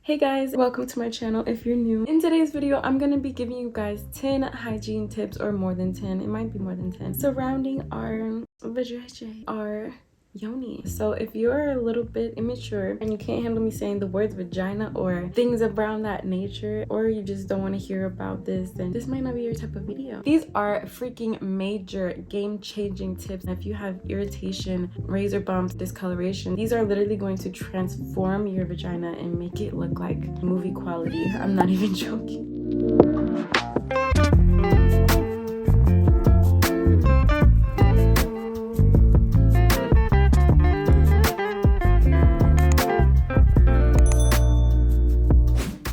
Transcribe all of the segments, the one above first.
Hey guys, welcome to my channel if you're new. In today's video, I'm gonna be giving you guys 10 hygiene tips, or more than 10, it might be more than 10, surrounding our vajayjay, our yoni. So if you're a little bit immature and you can't handle me saying the words vagina or things around that nature, or you just don't want to hear about this, then this might not be your type of video. These are freaking major game-changing tips. If you have irritation, razor bumps, discoloration, these are literally going to transform your vagina and make it look like movie quality. I'm not even joking.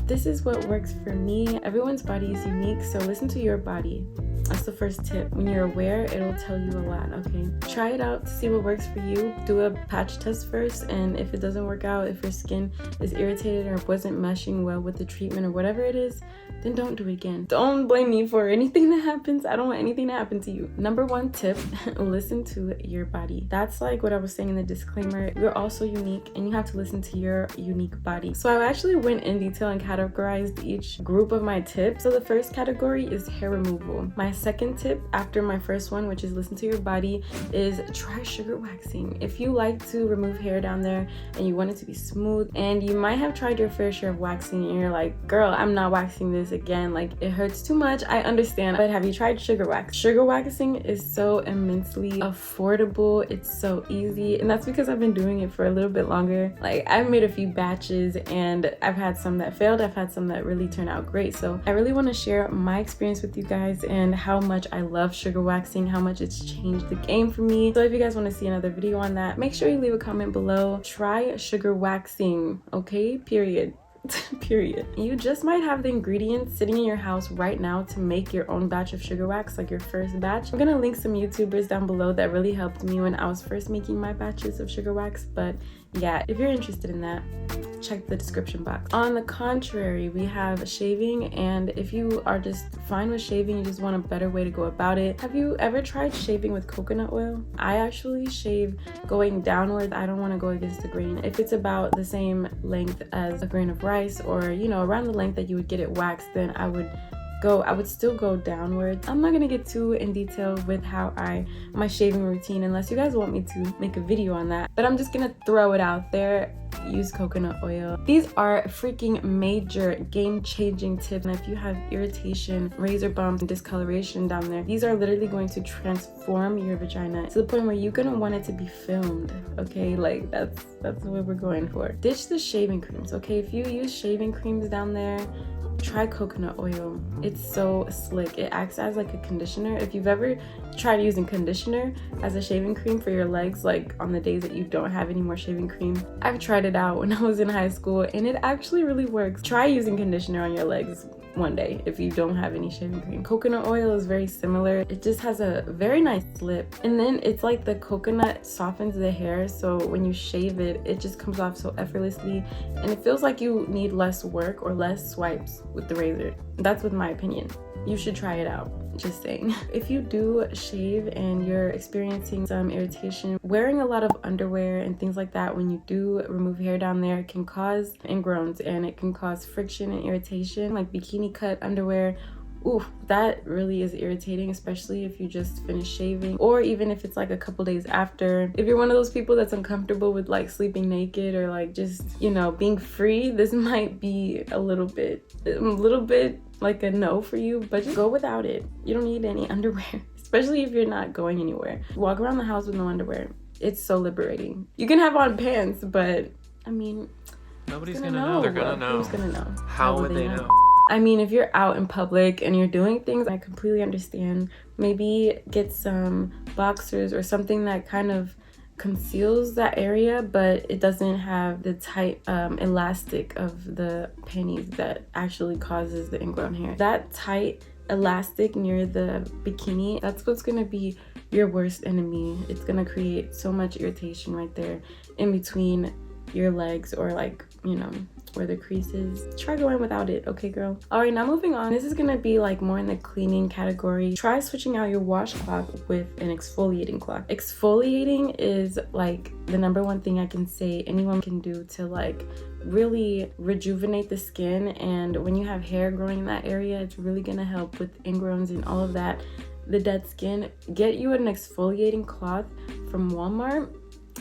This is what works for me. Everyone's body is unique, so listen to your body. That's the first tip. When you're aware, it'll tell you a lot, okay? Try it out to see what works for you. Do a patch test first, and if it doesn't work out, if your skin is irritated or wasn't meshing well with the treatment or whatever it is, then don't do it again. Don't blame me for anything that happens. I don't want anything to happen to you. Number one tip, listen to your body. That's like what I was saying in the disclaimer. You're also unique, and you have to listen to your unique body. So I actually went in detail and categorized each group of my tips. So the first category is hair removal. My second tip after my first one, which is listen to your body, is try sugar waxing. If you like to remove hair down there and you want it to be smooth, and you might have tried your fair share of waxing and you're like, girl, I'm not waxing this again, like it hurts too much, I understand, but have you tried sugar wax? Sugar waxing is so immensely affordable, it's so easy, and that's because I've been doing it for a little bit longer. Like, I've made a few batches and I've had some that failed, I've had some that really turned out great. So I really want to share my experience with you guys and how much I love sugar waxing, how much it's changed the game for me. So if you guys want to see another video on that, make sure you leave a comment below. Try sugar waxing, okay? Period. Period. You just might have the ingredients sitting in your house right now to make your own batch of sugar wax, like your first batch. I'm gonna link some YouTubers down below that really helped me when I was first making my batches of sugar wax. But yeah, if you're interested in that, check the description box. On the contrary, we have shaving, and if you are just fine with shaving, you just want a better way to go about it. Have you ever tried shaving with coconut oil? I actually shave going downwards. I don't want to go against the grain. If it's about the same length as a grain of rice, or you know, around the length that you would get it waxed, then I would still go downwards. I'm not gonna get too in detail with my shaving routine unless you guys want me to make a video on that, but I'm just gonna throw it out there. Use coconut oil. These are freaking major game-changing tips, and if you have irritation, razor bumps, and discoloration down there, these are literally going to transform your vagina to the point where you're gonna want it to be filmed, okay? Like, that's what we're going for. Ditch the shaving creams, okay? If you use shaving creams down there, try coconut oil. It's so slick. It acts as like a conditioner. If you've ever tried using conditioner as a shaving cream for your legs, like on the days that you don't have any more shaving cream, I've tried it out when I was in high school and it actually really works. Try using conditioner on your legs one day if you don't have any shaving cream. Coconut oil is very similar. It just has a very nice slip, and then it's like the coconut softens the hair, so when you shave it, it just comes off so effortlessly, and it feels like you need less work or less swipes with the razor. That's with my opinion. You should try it out, just saying. If you do shave and you're experiencing some irritation, wearing a lot of underwear and things like that when you do remove hair down there can cause ingrowns, and it can cause friction and irritation. Like bikini cut underwear, ooh, that really is irritating, especially if you just finished shaving, or even if it's like a couple days after. If you're one of those people that's uncomfortable with like sleeping naked or like just, you know, being free, this might be a little bit like a no for you, but just go without it. You don't need any underwear, especially if you're not going anywhere. Walk around the house with no underwear. It's so liberating. You can have on pants, but I mean, nobody's gonna know. They're gonna know. Who's gonna know? How would they know? I mean, if you're out in public and you're doing things, I completely understand. Maybe get some boxers or something that kind of conceals that area, but it doesn't have the tight elastic of the panties that actually causes the ingrown hair. That tight elastic near the bikini, that's what's gonna be your worst enemy. It's gonna create so much irritation right there in between your legs, or like, you know, where the crease is. Try going without it, okay girl? All right, now moving on. This is gonna be like more in the cleaning category. Try switching out your washcloth with an exfoliating cloth. Exfoliating is like the #1 thing I can say anyone can do to like really rejuvenate the skin. And when you have hair growing in that area, it's really gonna help with ingrowns and all of that, the dead skin. Get you an exfoliating cloth from Walmart.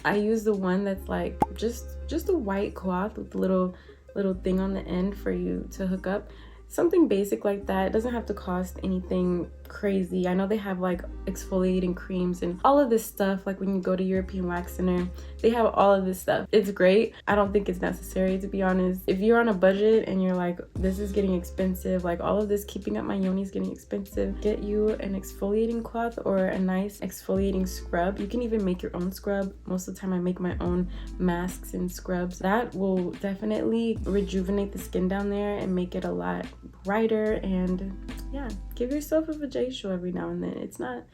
I use the one that's like just a white cloth with a little thing on the end for you to hook up. Something basic like that. It doesn't have to cost anything crazy. I know they have like exfoliating creams and all of this stuff. Like when you go to European Wax Center, they have all of this stuff. It's great. I don't think it's necessary, to be honest. If you're on a budget and you're like, this is getting expensive, like all of this keeping up my yoni is getting expensive, get you an exfoliating cloth or a nice exfoliating scrub. You can even make your own scrub. Most of the time I make my own masks and scrubs. That will definitely rejuvenate the skin down there and make it a lot brighter. And yeah, give yourself a vajacial every now and then. It's not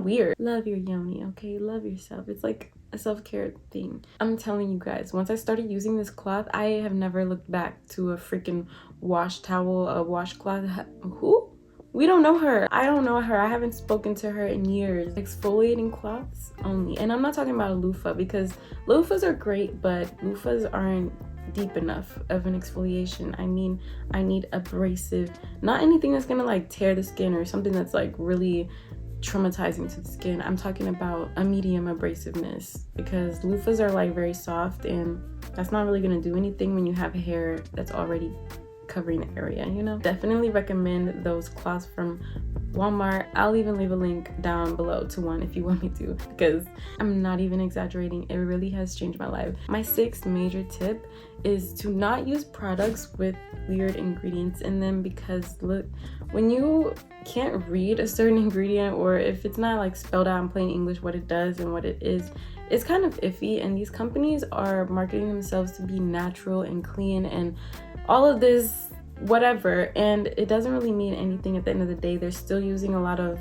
weird. Love your yoni, okay? Love yourself. It's like a self-care thing. I'm telling you guys, once I started using this cloth, I have never looked back to a freaking wash towel, a washcloth. Who? We don't know her. I don't know her. I haven't spoken to her in years. Exfoliating cloths only. And I'm not talking about a loofah, because loofahs are great, but loofahs aren't deep enough of an exfoliation. I mean, I need abrasive, not anything that's gonna like tear the skin or something that's like really traumatizing to the skin. I'm talking about a medium abrasiveness, because loofahs are like very soft and that's not really gonna do anything when you have hair that's already covering the area, you know? Definitely recommend those cloths from Walmart. I'll even leave a link down below to one if you want me to, because I'm not even exaggerating. It really has changed my life. My 6th major tip is to not use products with weird ingredients in them, because look, when you can't read a certain ingredient, or if it's not like spelled out in plain English what it does and what it is, it's kind of iffy. And these companies are marketing themselves to be natural and clean and all of this whatever, and it doesn't really mean anything at the end of the day. They're still using a lot of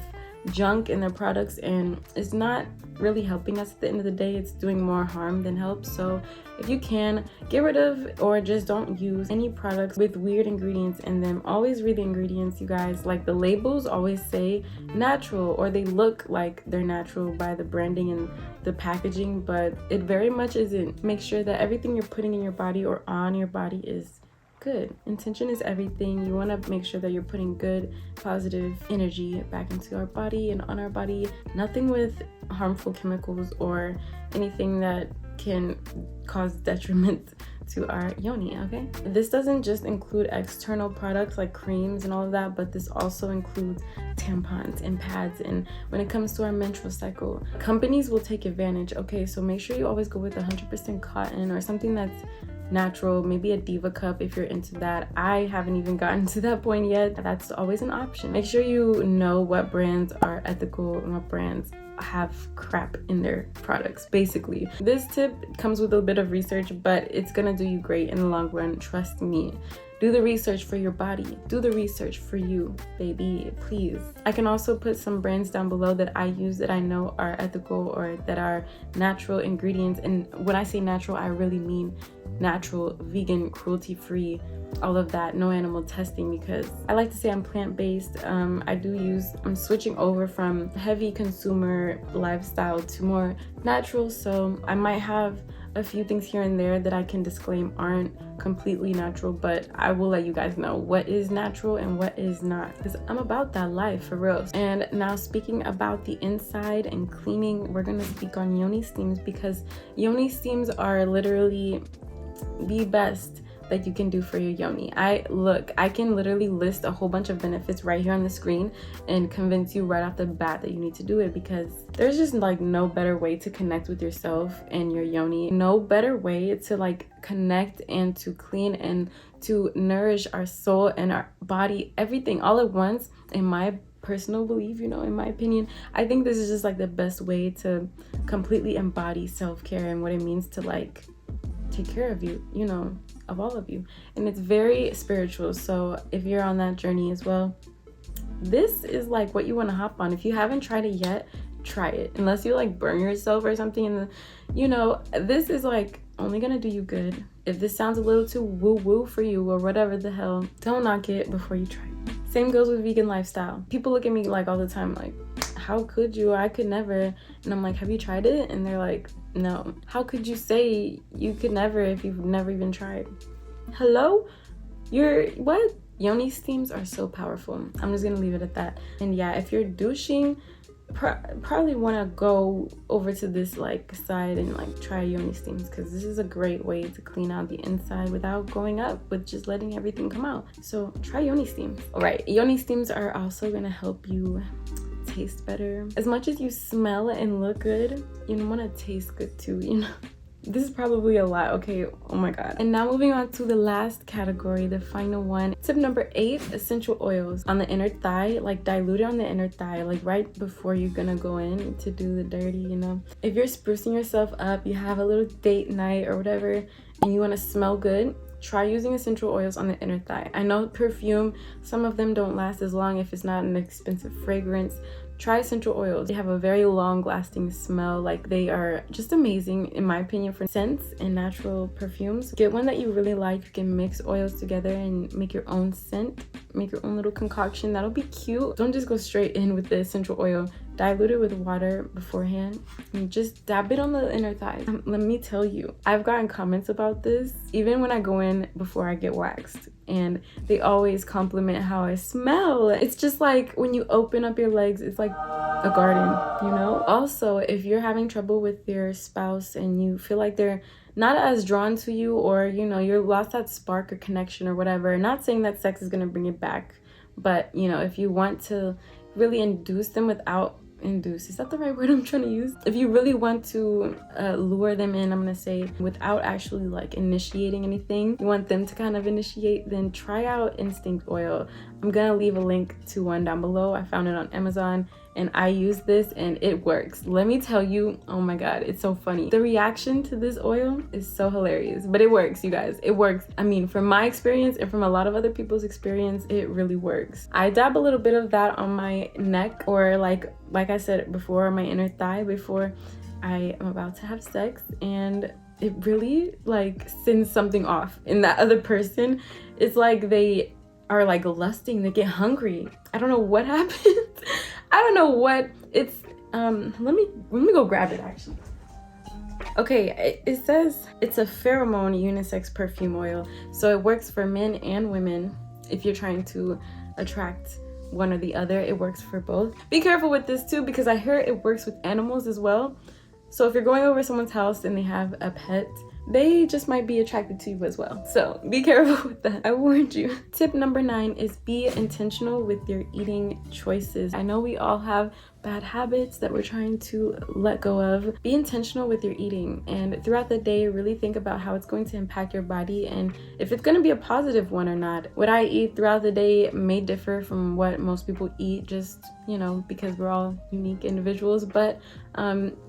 junk in their products, and it's not really helping us at the end of the day. It's doing more harm than help. So if you can, get rid of or just don't use any products with weird ingredients in them. Always read the ingredients, you guys. Like the labels always say natural, or they look like they're natural by the branding and the packaging, but it very much isn't. Make sure that everything you're putting in your body or on your body is good. Intention is everything. You want to make sure that you're putting good, positive energy back into our body and on our body. Nothing with harmful chemicals or anything that can cause detriment to our yoni, okay? This doesn't just include external products like creams and all of that, but this also includes tampons and pads. And when it comes to our menstrual cycle, companies will take advantage, okay? So make sure you always go with 100% cotton or something that's natural, maybe a diva cup if you're into that. I haven't even gotten to that point yet. That's always an option. Make sure you know what brands are ethical and what brands have crap in their products. Basically, this tip comes with a bit of research, but it's gonna do you great in the long run. Trust me. Do the research for your body. Do the research for you, baby, please. I can also put some brands down below that I use that I know are ethical or that are natural ingredients. And when I say natural, I really mean natural, vegan, cruelty-free, all of that, no animal testing, because I like to say I'm plant-based. I'm switching over from heavy consumer lifestyle to more natural, so I might have a few things here and there that I can disclaim aren't completely natural, but I will let you guys know what is natural and what is not, because I'm about that life for real. And now, speaking about the inside and cleaning, we're gonna speak on yoni steams, because yoni steams are literally the best that you can do for your yoni. I can literally list a whole bunch of benefits right here on the screen and convince you right off the bat that you need to do it, because there's just like no better way to connect with yourself and your yoni, no better way to like connect and to clean and to nourish our soul and our body, everything all at once. In my personal belief, you know, in my opinion, I think this is just like the best way to completely embody self-care and what it means to like take care of you, you know, of all of you. And it's very spiritual, so if you're on that journey as well, this is like what you want to hop on. If you haven't tried it yet, try it, unless you like burn yourself or something. And you know, this is like only gonna do you good. If this sounds a little too woo-woo for you or whatever the hell, don't knock it before you try it. Same goes with vegan lifestyle. People look at me like all the time like, how could you? I could never. And I'm like, have you tried it? And they're like, no. How could you say you could never if you've never even tried? Hello? You're what? Yoni steams are so powerful. I'm just gonna leave it at that. And yeah, if you're douching, probably want to go over to this like side and like try yoni steams, because this is a great way to clean out the inside without going up with just letting everything come out. So try yoni steams. All right, yoni steams are also gonna help you taste better. As much as you smell and look good, you want to taste good too, you know. This is probably a lot, okay? Oh my god. And now moving on to the last category, the final one. Tip number 8, essential oils on the inner thigh. Like dilute it on the inner thigh, like right before you're gonna go in to do the dirty, you know. If you're sprucing yourself up, you have a little date night or whatever, and you want to smell good, try using essential oils on the inner thigh. I know perfume, some of them don't last as long if it's not an expensive fragrance. Try essential oils. They have a very long lasting smell. Like they are just amazing in my opinion for scents and natural perfumes. Get one that you really like. You can mix oils together and make your own scent, make your own little concoction. That'll be cute. Don't just go straight in with the essential oil. Dilute it with water beforehand and just dab it on the inner thigh. Let me tell you, I've gotten comments about this even when I go in before I get waxed, and they always compliment how I smell. It's just like when you open up your legs, it's like a garden, you know. Also, if you're having trouble with your spouse and you feel like they're not as drawn to you, or you know, you lost that spark or connection or whatever, not saying that sex is gonna bring it back, but you know, if you want to really induce them without induce, is that the right word I'm trying to use? If you really want to lure them in, I'm gonna say, without actually like initiating anything, you want them to kind of initiate, then try out instinct oil. I'm gonna leave a link to one down below. I found it on Amazon and I use this and it works. Let me tell you, oh my god, it's so funny. The reaction to this oil is so hilarious, but it works, you guys. It works. I mean, from my experience and from a lot of other people's experience, it really works. I dab a little bit of that on my neck, or like I said before, my inner thigh before I am about to have sex, and it really like sends something off in that other person. It's like they are like lusting, they get hungry. I don't know what happens. I don't know what it's let me go grab it actually. Okay, it says it's a pheromone unisex perfume oil, so it works for men and women. If you're trying to attract one or the other, it works for both. Be careful with this too, because I hear it works with animals as well. So if you're going over someone's house and they have a pet, they just might be attracted to you as well. So be careful with that. I warned you. Tip number 9 is be intentional with your eating choices. I know we all have bad habits that we're trying to let go of. Be intentional with your eating, and throughout the day really think about how it's going to impact your body and if it's going to be a positive one or not. What I eat throughout the day may differ from what most people eat, just, you know, because we're all unique individuals. But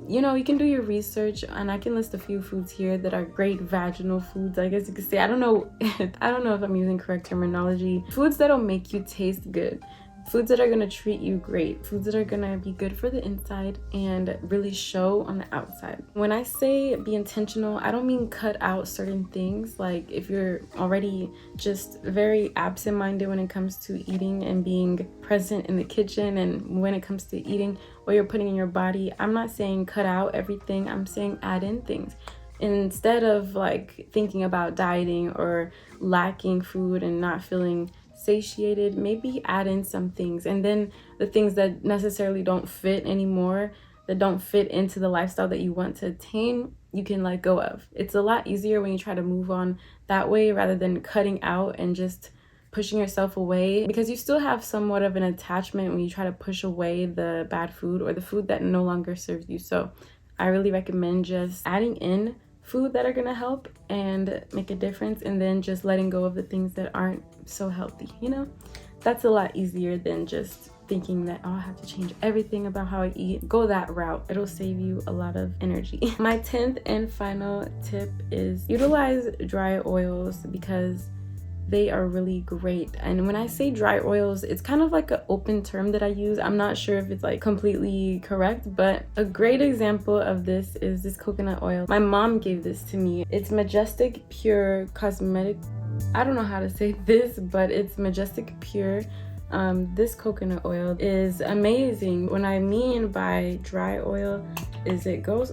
you know, you can do your research, and I can list a few foods here that are great vaginal foods, I guess you could say. I don't know if I'm using correct terminology. Foods that'll make you taste good, foods that are going to treat you great, foods that are going to be good for the inside and really show on the outside. When I say be intentional, I don't mean cut out certain things. Like if you're already just very absent-minded when it comes to eating and being present in the kitchen, and when it comes to eating what you're putting in your body, I'm not saying cut out everything. I'm saying add in things. Instead of like thinking about dieting or lacking food and not feeling satiated, maybe add in some things, and then the things that necessarily don't fit anymore, that don't fit into the lifestyle that you want to attain, you can let go of. It's a lot easier when you try to move on that way rather than cutting out and just pushing yourself away, because you still have somewhat of an attachment when you try to push away the bad food or the food that no longer serves you. So I really recommend just adding in food that are gonna help and make a difference, and then just letting go of the things that aren't so healthy, you know. That's a lot easier than just thinking that, oh, I have to change everything about how I eat. Go that route. It'll save you a lot of energy. My 10th and final tip is utilize dry oils, because they are really great. And when I say dry oils, it's kind of like an open term that I use. I'm not sure if it's like completely correct, but a great example of this is this coconut oil. My mom gave this to me. It's Majestic Pure Cosmetic. I don't know how to say this, but it's Majestic Pure. This coconut oil is amazing. What I mean by dry oil is it goes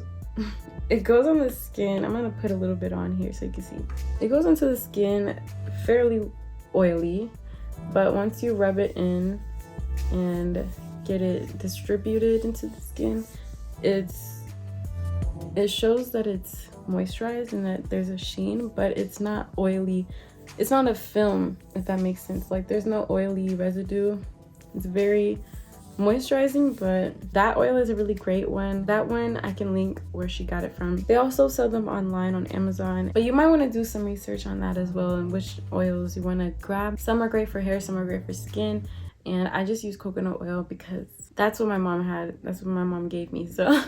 on the skin. I'm gonna put a little bit on here so you can see. It goes onto the skin fairly oily, but once you rub it in and get it distributed into the skin, it shows that it's moisturized and that there's a sheen, but it's not oily. It's not a film, if that makes sense. Like, there's no oily residue. It's very moisturizing, but that oil is a really great one. That one I can link where she got it from. They also sell them online on Amazon, but you might want to do some research on that as well and which oils you want to grab. Some are great for hair, some are great for skin, and I just use coconut oil because that's what my mom had. That's what my mom gave me, so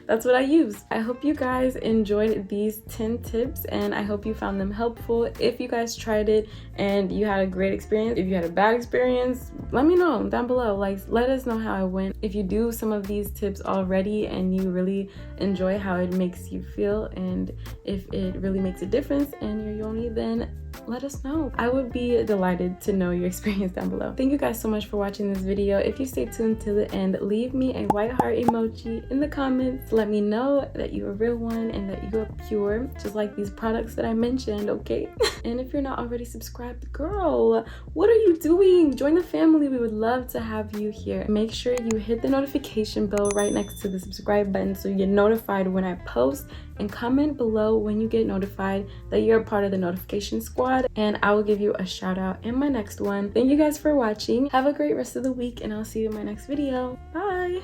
that's what I use. I hope you guys enjoyed these 10 tips and I hope you found them helpful. If you guys tried it and you had a great experience, if you had a bad experience, let me know down below. Like, let us know how it went. If you do some of these tips already and you really enjoy how it makes you feel, and if it really makes a difference in your yoni, then let us know. I would be delighted to know your experience down below. Thank you guys so much for watching this video. If you stay tuned till the end, leave me a white heart emoji in the comments. Let me know that you're a real one and that you're pure, just like these products that I mentioned, okay? And if you're not already subscribed, girl, what are you doing? Join the family. We would love to have you here. Make sure you hit the notification bell right next to the subscribe button so you get notified when I post, and comment below when you get notified that you're a part of the notification squad, and I will give you a shout out in my next one. Thank you guys for watching. Have a great rest of the week, and I'll see you in my next video. Bye.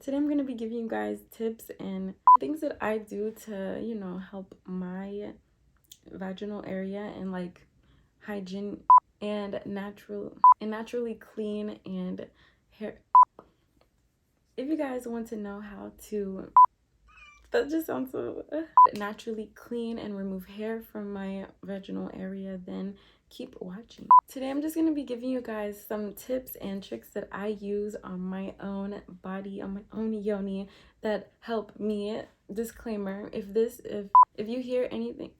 Today I'm going to be giving you guys tips and things that I do to, you know, help my vaginal area and like hygiene and naturally clean and hair. If you guys want to know how to, that just sounds so naturally clean and remove hair from my vaginal area, then keep watching. Today I'm just going to be giving you guys some tips and tricks that I use on my own body, on my own yoni, that help me. Disclaimer, if you hear anything